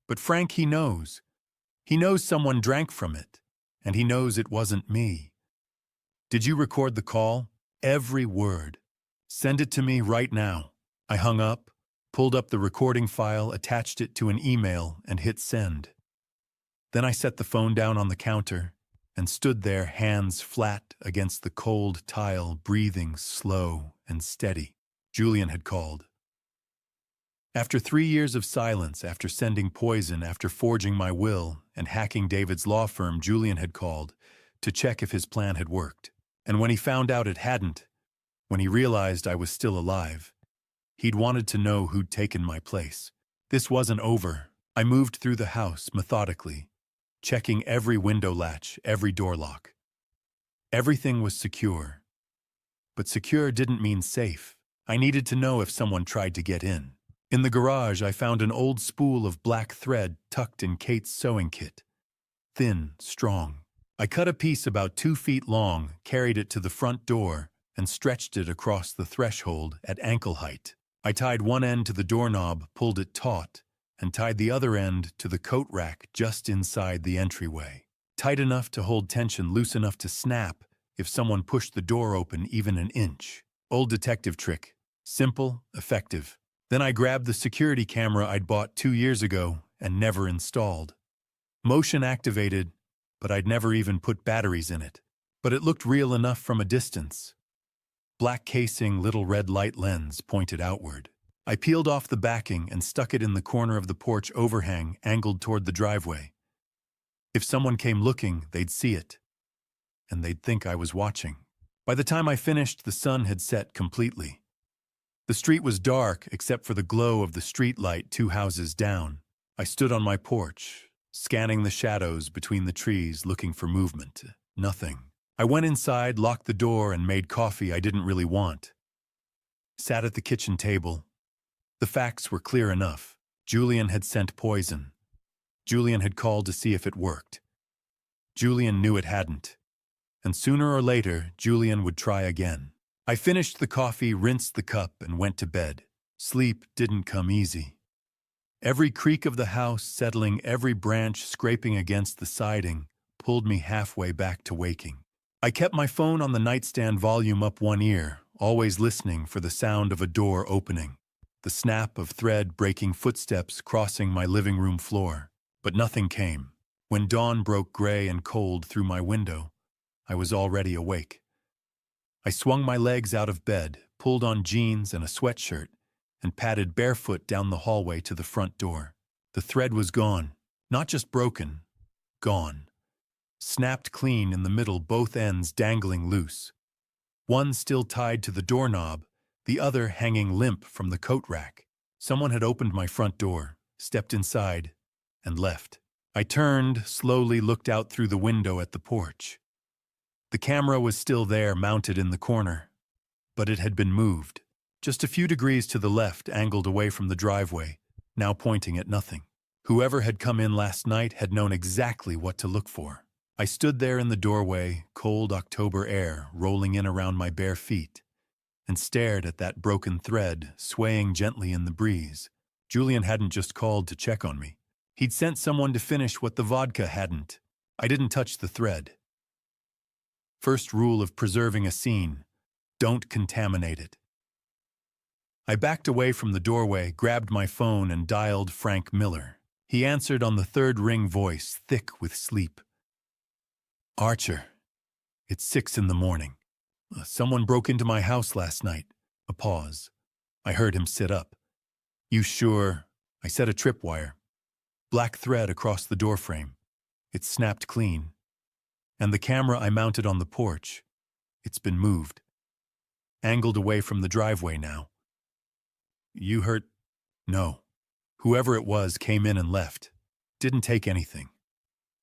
[SPEAKER 1] But Frank, he knows. He knows someone drank from it, and he knows it wasn't me. Did you record the call? Every word. Send it to me right now. I hung up, pulled up the recording file, attached it to an email, and hit send. Then I set the phone down on the counter and stood there, hands flat against the cold tile, breathing slow and steady. Julian had called. After 3 years of silence, after sending poison, after forging my will and hacking David's law firm, Julian had called to check if his plan had worked. And when he found out it hadn't, When he realized I was still alive, he'd wanted to know who'd taken my place. This wasn't over. I moved through the house methodically, checking every window latch, every door lock. Everything was secure. But secure didn't mean safe. I needed to know if someone tried to get in. In the garage, I found an old spool of black thread tucked in Kate's sewing kit. Thin, strong. I cut a piece about 2 feet long, carried it to the front door, and stretched it across the threshold at ankle height. I tied one end to the doorknob, pulled it taut, and tied the other end to the coat rack just inside the entryway. Tight enough to hold tension, loose enough to snap if someone pushed the door open even an inch. Old detective trick. Simple, effective. Then I grabbed the security camera I'd bought 2 years ago and never installed. Motion activated, but I'd never even put batteries in it. But it looked real enough from a distance. Black casing, little red light lens pointed outward. I peeled off the backing and stuck it in the corner of the porch overhang angled toward the driveway. If someone came looking, they'd see it. And they'd think I was watching. By the time I finished, the sun had set completely. The street was dark except for the glow of the street light 2 houses down. I stood on my porch, scanning the shadows between the trees, looking for movement. Nothing. I went inside, locked the door, and made coffee I didn't really want. Sat at the kitchen table. The facts were clear enough. Julian had sent poison. Julian had called to see if it worked. Julian knew it hadn't. And sooner or later, Julian would try again. I finished the coffee, rinsed the cup, and went to bed. Sleep didn't come easy. Every creak of the house, settling, every branch scraping against the siding, pulled me halfway back to waking. I kept my phone on the nightstand, volume up one ear, always listening for the sound of a door opening, the snap of thread breaking, footsteps crossing my living room floor. But nothing came. When dawn broke gray and cold through my window, I was already awake. I swung my legs out of bed, pulled on jeans and a sweatshirt, and padded barefoot down the hallway to the front door. The thread was gone. Not just broken, gone. Snapped clean in the middle, both ends dangling loose. One still tied to the doorknob, the other hanging limp from the coat rack. Someone had opened my front door, stepped inside, and left. I turned, slowly looked out through the window at the porch. The camera was still there, mounted in the corner, but it had been moved. Just a few degrees to the left, angled away from the driveway, now pointing at nothing. Whoever had come in last night had known exactly what to look for. I stood there in the doorway, cold October air rolling in around my bare feet, and stared at that broken thread swaying gently in the breeze. Julian hadn't just called to check on me. He'd sent someone to finish what the vodka hadn't. I didn't touch the thread. First rule of preserving a scene: don't contaminate it. I backed away from the doorway, grabbed my phone, and dialed Frank Miller. He answered on the third ring, voice thick with sleep. Archer, it's 6 in the morning. Someone broke into my house last night. A pause. I heard him sit up. You sure? I set a tripwire. Black thread across the doorframe. It snapped clean. And the camera I mounted on the porch, it's been moved. Angled away from the driveway now. You hurt? No. Whoever it was came in and left. Didn't take anything.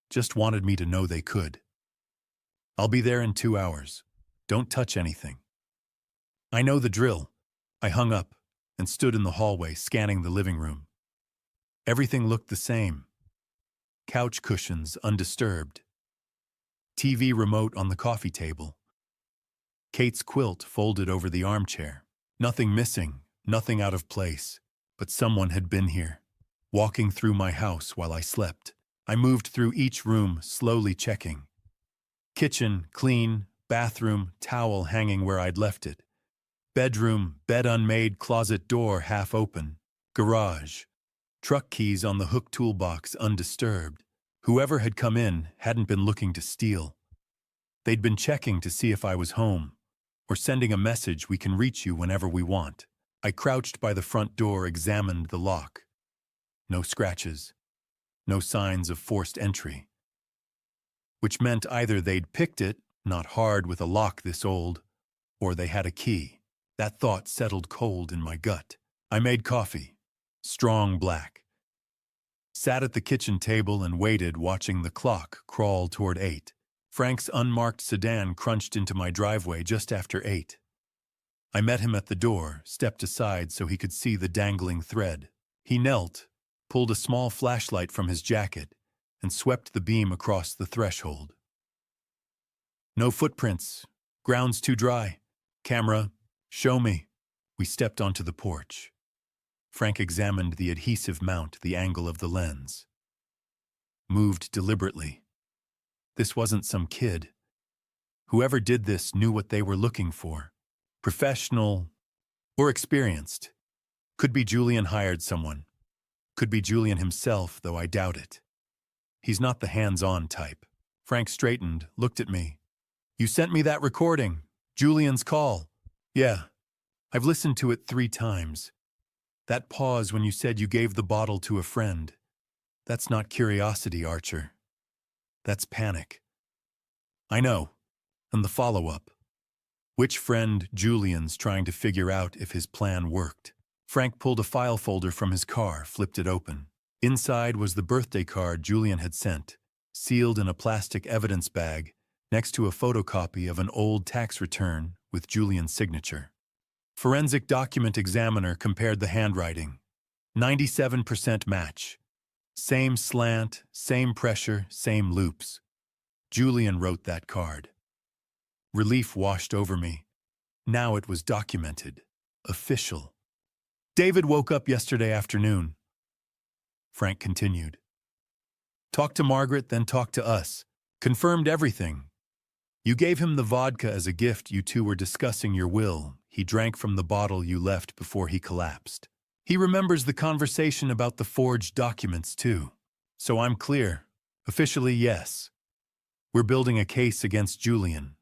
[SPEAKER 1] Just wanted me to know they could. I'll be there in 2 hours. Don't touch anything. I know the drill. I hung up and stood in the hallway, scanning the living room. Everything looked the same. Couch cushions undisturbed. TV remote on the coffee table. Kate's quilt folded over the armchair. Nothing missing, nothing out of place. But someone had been here, walking through my house while I slept. I moved through each room, slowly checking. Kitchen, clean. Bathroom, towel hanging where I'd left it. Bedroom, bed unmade, closet door half open. Garage. Truck keys on the hook toolbox undisturbed. Whoever had come in hadn't been looking to steal. They'd been checking to see if I was home, or sending a message, we can reach you whenever we want. I crouched by the front door, examined the lock. No scratches. No signs of forced entry. Which meant either they'd picked it, not hard with a lock this old, or they had a key. That thought settled cold in my gut. I made coffee, strong black. Sat at the kitchen table and waited, watching the clock crawl toward 8. Frank's unmarked sedan crunched into my driveway just after 8. I met him at the door, stepped aside so he could see the dangling thread. He knelt, pulled a small flashlight from his jacket, and swept the beam across the threshold. No footprints. Ground's too dry. Camera, show me. We stepped onto the porch. Frank examined the adhesive mount, the angle of the lens. Moved deliberately. This wasn't some kid. Whoever did this knew what they were looking for. Professional or experienced. Could be Julian hired someone. Could be Julian himself, though I doubt it. He's not the hands-on type. Frank straightened, looked at me. You sent me that recording. Julian's call. Yeah. I've listened to it 3 times. That pause when you said you gave the bottle to a friend. That's not curiosity, Archer. That's panic. I know. And the follow-up. Which friend? Julian's trying to figure out if his plan worked. Frank pulled a file folder from his car, flipped it open. Inside was the birthday card Julian had sent, sealed in a plastic evidence bag, next to a photocopy of an old tax return with Julian's signature. Forensic document examiner compared the handwriting. 97% match. Same slant, same pressure, same loops. Julian wrote that card. Relief washed over me. Now it was documented. Official. David woke up yesterday afternoon. Frank continued. Talked to Margaret, then talked to us. Confirmed everything. You gave him the vodka as a gift. You two were discussing your will. He drank from the bottle you left before he collapsed. He remembers the conversation about the forged documents, too. So I'm clear. Officially, yes. We're building a case against Julian.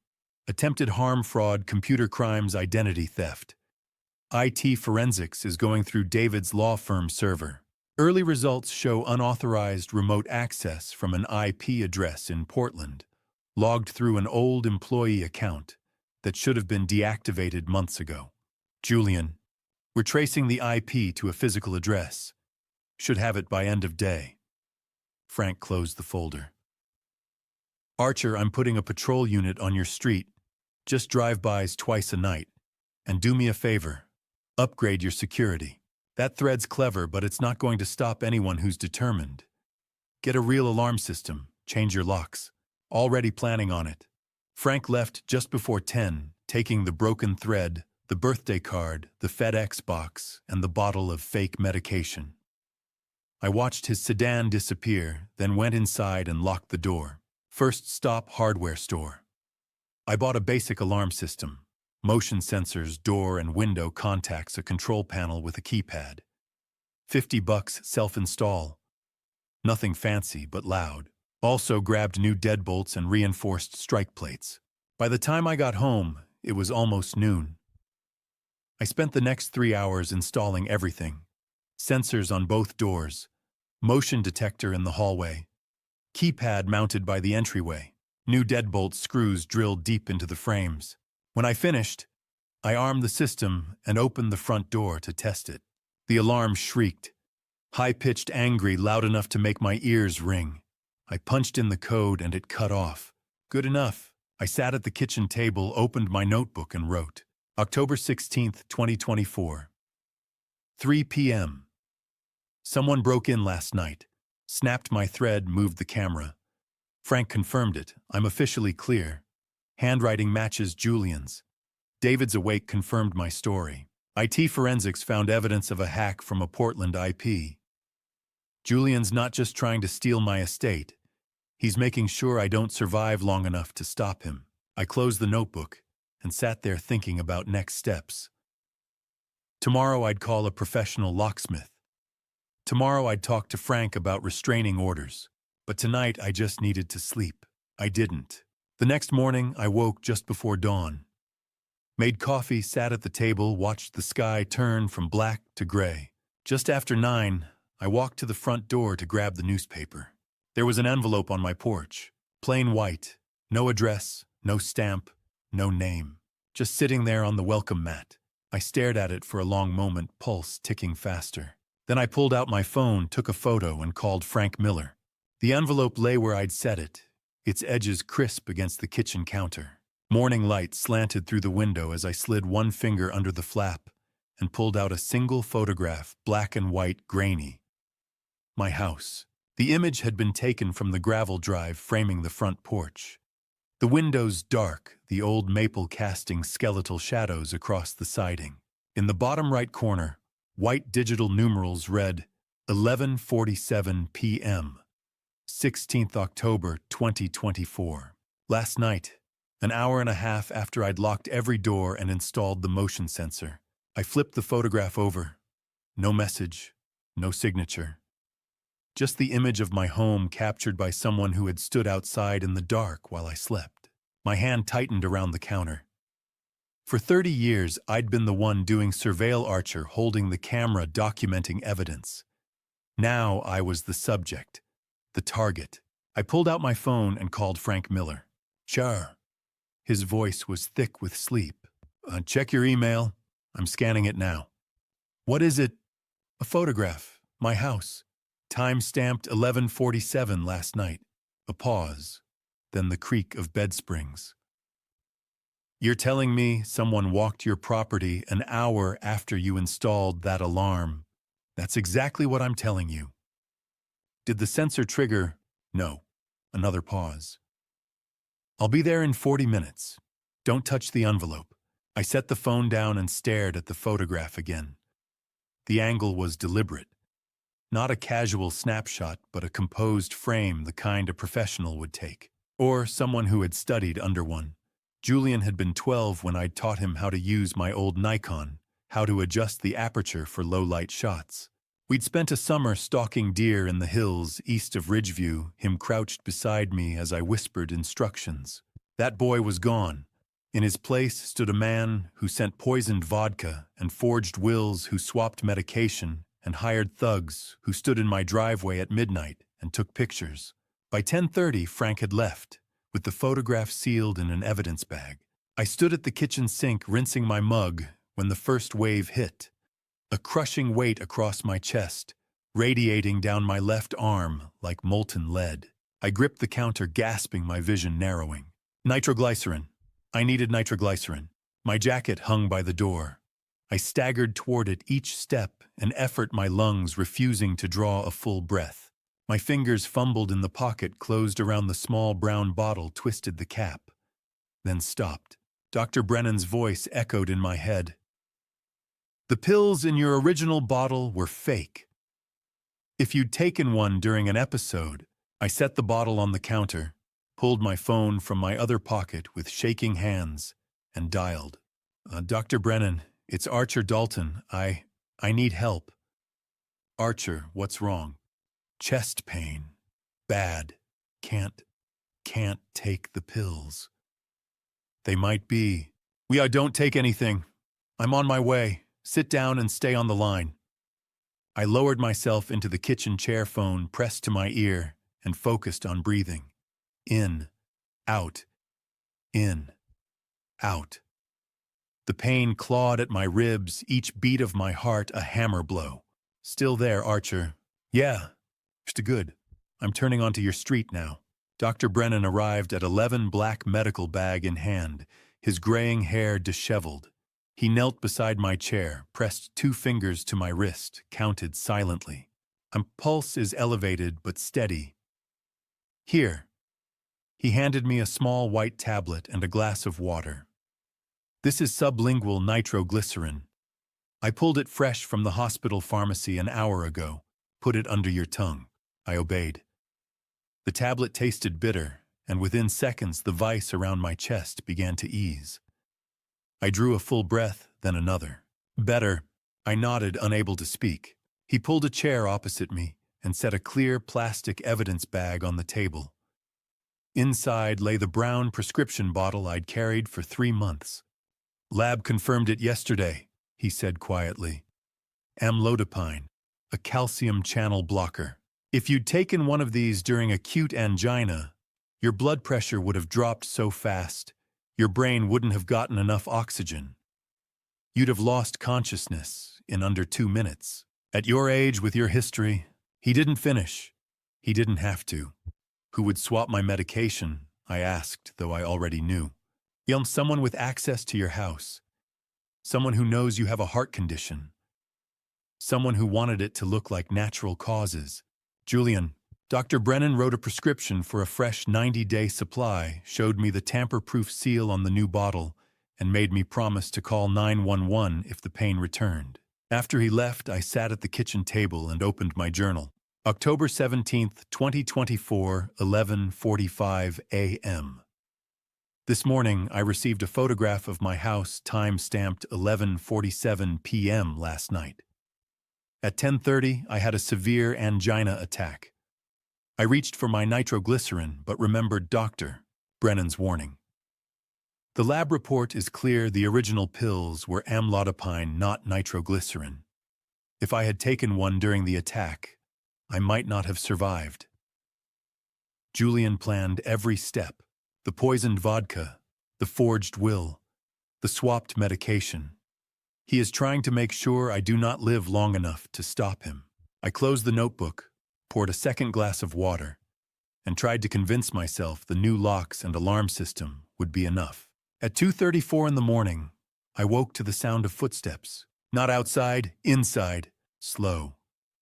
[SPEAKER 1] Attempted harm, fraud, computer crimes, identity theft. IT forensics is going through David's law firm server. Early results show unauthorized remote access from an IP address in Portland, logged through an old employee account that should have been deactivated months ago. Julian, we're tracing the IP to a physical address. Should have it by end of day. Frank closed the folder. Archer, I'm putting a patrol unit on your street. Just drive-bys twice a night. And do me a favor. Upgrade your security. That thread's clever, but it's not going to stop anyone who's determined. Get a real alarm system. Change your locks. Already planning on it. Frank left just before 10, taking the broken thread, the birthday card, the FedEx box, and the bottle of fake medication. I watched his sedan disappear, then went inside and locked the door. First stop, hardware store. I bought a basic alarm system. Motion sensors, door and window contacts, a control panel with a keypad. $50 self-install. Nothing fancy, but loud. Also grabbed new deadbolts and reinforced strike plates. By the time I got home, it was almost noon. I spent the next 3 hours installing everything. Sensors on both doors. Motion detector in the hallway. Keypad mounted by the entryway. New deadbolt screws drilled deep into the frames. When I finished, I armed the system and opened the front door to test it. The alarm shrieked. High-pitched, angry, loud enough to make my ears ring. I punched in the code and it cut off. Good enough. I sat at the kitchen table, opened my notebook and wrote. October 16th, 2024. 3 p.m. Someone broke in last night. Snapped my thread, moved the camera. Frank confirmed it. I'm officially clear. Handwriting matches Julian's. David's awake confirmed my story. IT forensics found evidence of a hack from a Portland IP. Julian's not just trying to steal my estate. He's making sure I don't survive long enough to stop him. I closed the notebook and sat there thinking about next steps. Tomorrow I'd call a professional locksmith. Tomorrow I'd talk to Frank about restraining orders. But tonight I just needed to sleep. I didn't. The next morning I woke just before dawn. Made coffee, sat at the table, watched the sky turn from black to gray. Just after 9, I walked to the front door to grab the newspaper. There was an envelope on my porch. Plain white. No address, no stamp, no name. Just sitting there on the welcome mat. I stared at it for a long moment, pulse ticking faster. Then I pulled out my phone, took a photo, and called Frank Miller. The envelope lay where I'd set it, its edges crisp against the kitchen counter. Morning light slanted through the window as I slid one finger under the flap and pulled out a single photograph, black and white, grainy. My house. The image had been taken from the gravel drive framing the front porch. The windows dark, the old maple casting skeletal shadows across the siding. In the bottom right corner, white digital numerals read 11:47 p.m. 16th October 2024. Last night, an hour and a half after I'd locked every door and installed the motion sensor, I flipped the photograph over. No message, no signature. Just the image of my home captured by someone who had stood outside in the dark while I slept. My hand tightened around the counter. For 30 years, I'd been the one doing surveil Archer, holding the camera, documenting evidence. Now I was the subject, the target. I pulled out my phone and called Frank Miller. "Char." His voice was thick with sleep. "Check your email. I'm scanning it now." "What is it?" "A photograph. My house. Time-stamped 11:47 last night." A pause, then the creak of bed springs. "You're telling me someone walked your property an hour after you installed that alarm?" "That's exactly what I'm telling you." "Did the sensor trigger?" "No." Another pause. "I'll be there in 40 minutes. Don't touch the envelope." I set the phone down and stared at the photograph again. The angle was deliberate. Not a casual snapshot, but a composed frame, the kind a professional would take. Or someone who had studied under one. Julian had been 12 when I'd taught him how to use my old Nikon, how to adjust the aperture for low-light shots. We'd spent a summer stalking deer in the hills east of Ridgeview, him crouched beside me as I whispered instructions. That boy was gone. In his place stood a man who sent poisoned vodka and forged wills, who swapped medication, and hired thugs who stood in my driveway at midnight and took pictures. By 10:30, Frank had left, with the photograph sealed in an evidence bag. I stood at the kitchen sink rinsing my mug when the first wave hit. A crushing weight across my chest, radiating down my left arm like molten lead. I gripped the counter, gasping, my vision narrowing. Nitroglycerin. I needed nitroglycerin. My jacket hung by the door. I staggered toward it, each step an effort, my lungs refusing to draw a full breath. My fingers fumbled in the pocket, closed around the small brown bottle, twisted the cap, then stopped. Dr. Brennan's voice echoed in my head. "The pills in your original bottle were fake. If you'd taken one during an episode." I set the bottle on the counter, pulled my phone from my other pocket with shaking hands, and dialed. "Dr. Brennan, it's Archer Dalton. I need help." "Archer, what's wrong?" "Chest pain. Bad. Can't take the pills." "They might be." Don't take anything. I'm on my way. Sit down and stay on the line." I lowered myself into the kitchen chair, phone pressed to my ear, and focused on breathing. In, out, in, out. The pain clawed at my ribs, each beat of my heart a hammer blow. "Still there, Archer?" "Yeah. Good. I'm turning onto your street now." Dr. Brennan arrived at 11, black medical bag in hand, his graying hair disheveled. He knelt beside my chair, pressed 2 fingers to my wrist, counted silently. My pulse is elevated but steady. "Here." He handed me a small white tablet and a glass of water. "This is sublingual nitroglycerin. I pulled it fresh from the hospital pharmacy an hour ago. Put it under your tongue." I obeyed. The tablet tasted bitter, and within seconds the vice around my chest began to ease. I drew a full breath, then another. "Better." I nodded, unable to speak. He pulled a chair opposite me and set a clear plastic evidence bag on the table. Inside lay the brown prescription bottle I'd carried for 3 months. "Lab confirmed it yesterday," he said quietly. "Amlodipine, a calcium channel blocker. If you'd taken one of these during acute angina, your blood pressure would have dropped so fast, your brain wouldn't have gotten enough oxygen." You'd have lost consciousness in under 2 minutes. At your age, with your history, he didn't finish. He didn't have to. Who would swap my medication? I asked, though I already knew. Someone with access to your house. Someone who knows you have a heart condition. Someone who wanted it to look like natural causes. Julian, Dr. Brennan wrote a prescription for a fresh 90-day supply, showed me the tamper-proof seal on the new bottle, and made me promise to call 911 if the pain returned. After he left, I sat at the kitchen table and opened my journal. October 17th, 2024, 11:45 a.m. This morning, I received a photograph of my house time-stamped 11:47 p.m. last night. At 10:30, I had a severe angina attack. I reached for my nitroglycerin, but remembered Dr. Brennan's warning. The lab report is clear the original pills were amlodipine, not nitroglycerin. If I had taken one during the attack, I might not have survived. Julian planned every step: the poisoned vodka, the forged will, the swapped medication. He is trying to make sure I do not live long enough to stop him. I closed the notebook, poured a second glass of water, and tried to convince myself the new locks and alarm system would be enough. At 2:34 in the morning, I woke to the sound of footsteps. Not outside, inside, slow,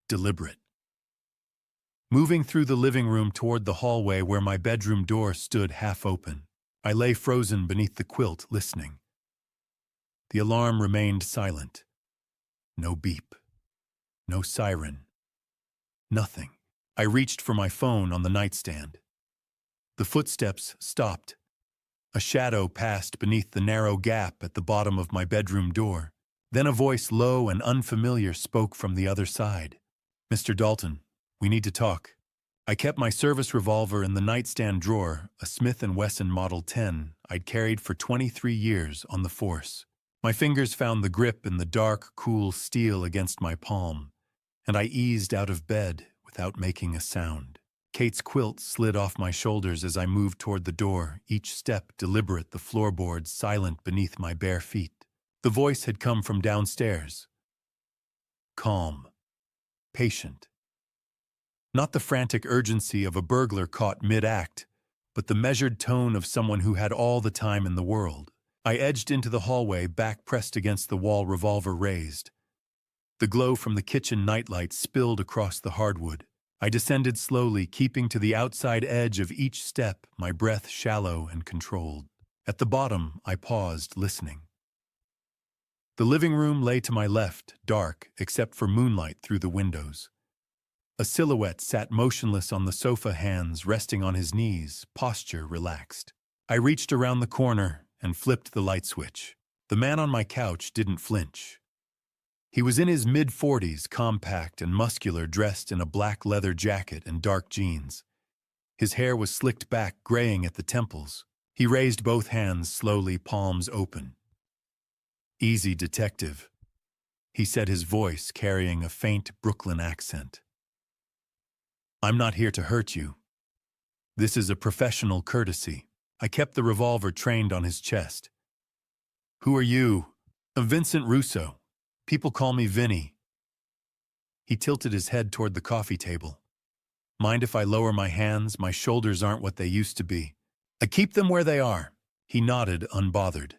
[SPEAKER 1] deliberate. Moving through the living room toward the hallway where my bedroom door stood half open, I lay frozen beneath the quilt, listening. The alarm remained silent. No beep. No siren. Nothing. I reached for my phone on the nightstand. The footsteps stopped. A shadow passed beneath the narrow gap at the bottom of my bedroom door. Then a voice, low and unfamiliar, spoke from the other side. "Mr. Dalton, we need to talk." I kept my service revolver in the nightstand drawer, a Smith & Wesson Model 10 I'd carried for 23 years on the force. My fingers found the grip in the dark, cool steel against my palm, and I eased out of bed without making a sound. Kate's quilt slid off my shoulders as I moved toward the door, each step deliberate, the floorboards silent beneath my bare feet. The voice had come from downstairs. Calm. Patient. Not the frantic urgency of a burglar caught mid-act, but the measured tone of someone who had all the time in the world. I edged into the hallway, back pressed against the wall, revolver raised. The glow from the kitchen nightlight spilled across the hardwood. I descended slowly, keeping to the outside edge of each step, my breath shallow and controlled. At the bottom, I paused, listening. The living room lay to my left, dark, except for moonlight through the windows. A silhouette sat motionless on the sofa, hands resting on his knees, posture relaxed. I reached around the corner and flipped the light switch. The man on my couch didn't flinch. He was in his mid-40s, compact and muscular, dressed in a black leather jacket and dark jeans. His hair was slicked back, graying at the temples. He raised both hands slowly, palms open. "Easy, detective," he said, his voice carrying a faint Brooklyn accent. "I'm not here to hurt you. This is a professional courtesy." I kept the revolver trained on his chest. "Who are you?" "Vincent Russo. People call me Vinny." He tilted his head toward the coffee table. "Mind if I lower my hands? My shoulders aren't what they used to be." "I keep them where they are." He nodded, unbothered.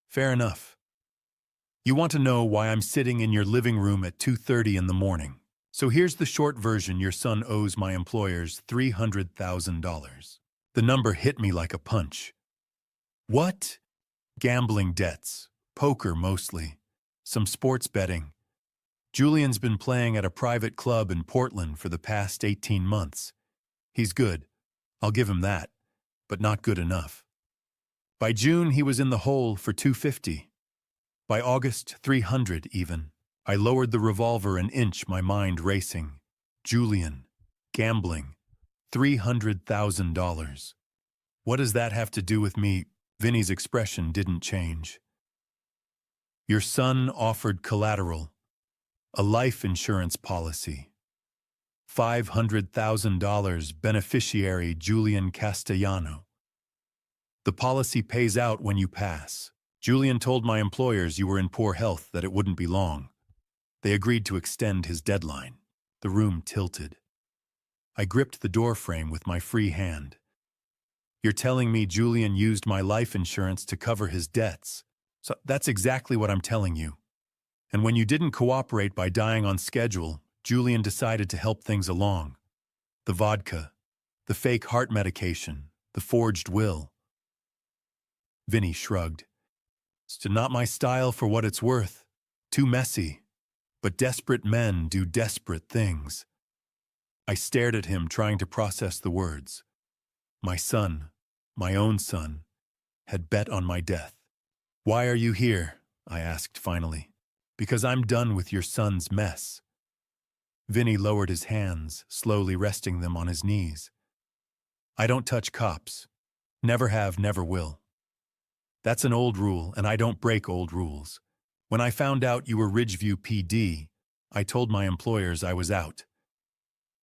[SPEAKER 1] "Fair enough. You want to know why I'm sitting in your living room at 2:30 in the morning. So here's the short version. Your son owes my employers $300,000. The number hit me like a punch. What? Gambling debts, poker mostly, some sports betting. Julian's been playing at a private club in Portland for the past 18 months. He's good, I'll give him that, but not good enough. By June, he was in the hole for $250. By August, $300 even. I lowered the revolver an inch, my mind racing. Julian, gambling, $300,000. What does that have to do with me? Vinny's expression didn't change. Your son offered collateral, a life insurance policy. $500,000, beneficiary Julian Castellano. The policy pays out when you pass. Julian told my employers you were in poor health, that it wouldn't be long. They agreed to extend his deadline. The room tilted. I gripped the door frame with my free hand. You're telling me Julian used my life insurance to cover his debts? So that's exactly what I'm telling you. And when you didn't cooperate by dying on schedule, Julian decided to help things along. The vodka, the fake heart medication, the forged will. Vinny shrugged. It's not my style for what it's worth. Too messy. But desperate men do desperate things. I stared at him, trying to process the words. My son, my own son, had bet on my death. Why are you here? I asked finally. Because I'm done with your son's mess. Vinny lowered his hands, slowly resting them on his knees. I don't touch cops. Never have, never will. That's an old rule, and I don't break old rules. When I found out you were Ridgeview PD, I told my employers I was out.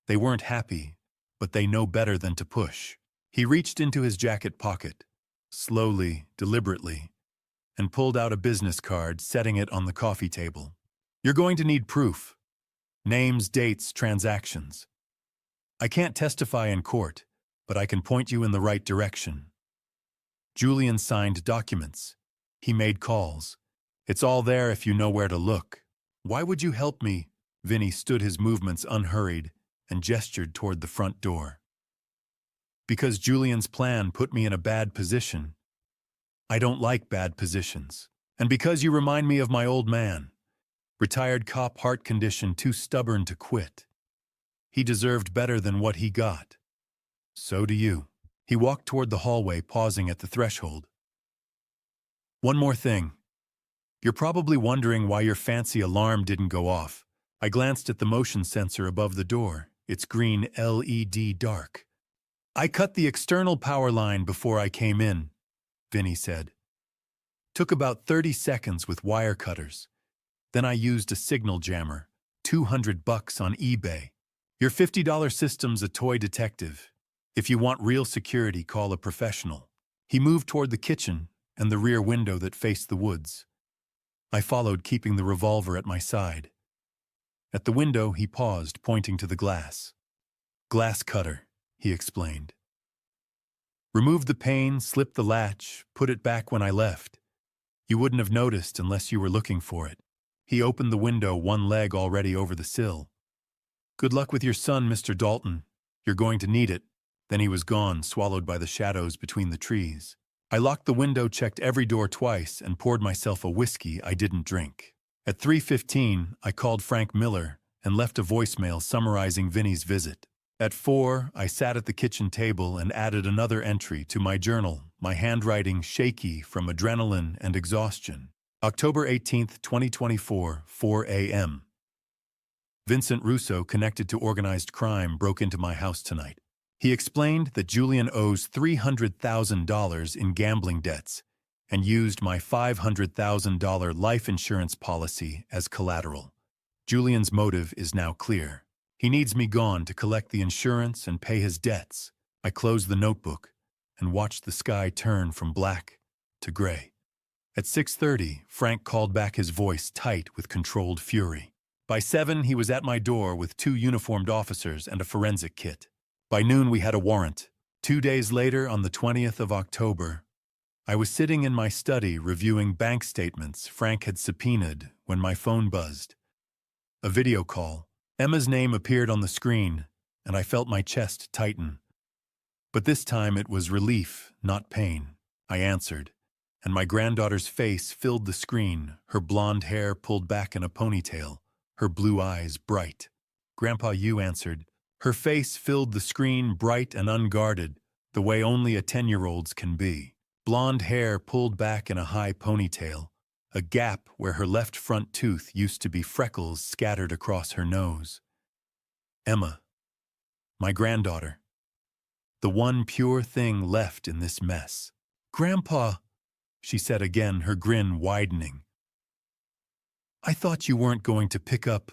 [SPEAKER 1] They weren't happy, but they know better than to push. He reached into his jacket pocket, slowly, deliberately, and pulled out a business card, setting it on the coffee table. You're going to need proof. Names, dates, transactions. I can't testify in court, but I can point you in the right direction. Julian signed documents. He made calls. It's all there if you know where to look. Why would you help me? Vinny stood his movements unhurried and gestured toward the front door. Because Julian's plan put me in a bad position. I don't like bad positions. And because you remind me of my old man. Retired cop, heart condition, too stubborn to quit. He deserved better than what he got. So do you. He walked toward the hallway, pausing at the threshold. One more thing. You're probably wondering why your fancy alarm didn't go off. I glanced at the motion sensor above the door, its green LED dark. I cut the external power line before I came in, Vinny said. Took about 30 seconds with wire cutters. Then I used a signal jammer, $200 on eBay. Your $50 system's a toy detective. If you want real security, call a professional. He moved toward the kitchen and the rear window that faced the woods. I followed, keeping the revolver at my side. At the window, he paused, pointing to the glass. Glass cutter, he explained. Remove the pane, slip the latch, put it back when I left. You wouldn't have noticed unless you were looking for it. He opened the window, one leg already over the sill. Good luck with your son, Mr. Dalton. You're going to need it. Then he was gone, swallowed by the shadows between the trees. I locked the window, checked every door twice, and poured myself a whiskey I didn't drink. At 3:15, I called Frank Miller and left a voicemail summarizing Vinny's visit. At 4, I sat at the kitchen table and added another entry to my journal, my handwriting shaky from adrenaline and exhaustion. October 18th, 2024, 4 a.m. Vincent Russo, connected to organized crime, broke into my house tonight. He explained that Julian owes $300,000 in gambling debts and used my $500,000 life insurance policy as collateral. Julian's motive is now clear. He needs me gone to collect the insurance and pay his debts. I closed the notebook and watched the sky turn from black to gray. At 6:30, Frank called back, his voice tight with controlled fury. By 7, he was at my door with 2 uniformed officers and a forensic kit. By noon, we had a warrant. 2 days later, on the 20th of October, I was sitting in my study reviewing bank statements Frank had subpoenaed when my phone buzzed. A video call. Emma's name appeared on the screen, and I felt my chest tighten. But this time it was relief, not pain. I answered, and my granddaughter's face filled the screen, her blonde hair pulled back in a ponytail, her blue eyes bright. Grandpa, you answered. Her face filled the screen, bright and unguarded, the way only a 10-year-old's can be. Blonde hair pulled back in a high ponytail, a gap where her left front tooth used to be, freckles scattered across her nose. Emma, my granddaughter, the one pure thing left in this mess. Grandpa, she said again, her grin widening. I thought you weren't going to pick up.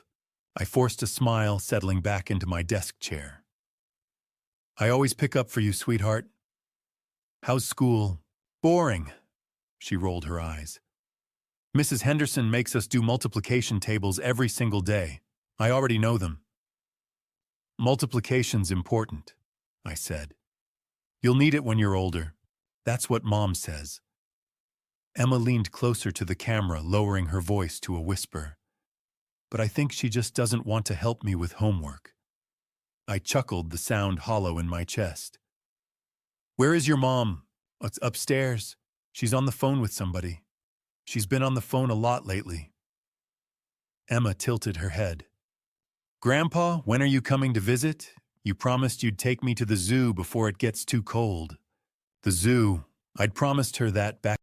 [SPEAKER 1] I forced a smile, settling back into my desk chair. I always pick up for you, sweetheart. How's school? Boring. She rolled her eyes. Mrs. Henderson makes us do multiplication tables every single day. I already know them. Multiplication's important, I said. You'll need it when you're older. That's what Mom says. Emma leaned closer to the camera, lowering her voice to a whisper. But I think she just doesn't want to help me with homework. I chuckled, the sound hollow in my chest. Where is your mom? It's upstairs. She's on the phone with somebody. She's been on the phone a lot lately. Emma tilted her head. Grandpa, when are you coming to visit? You promised you'd take me to the zoo before it gets too cold. The zoo. I'd promised her that back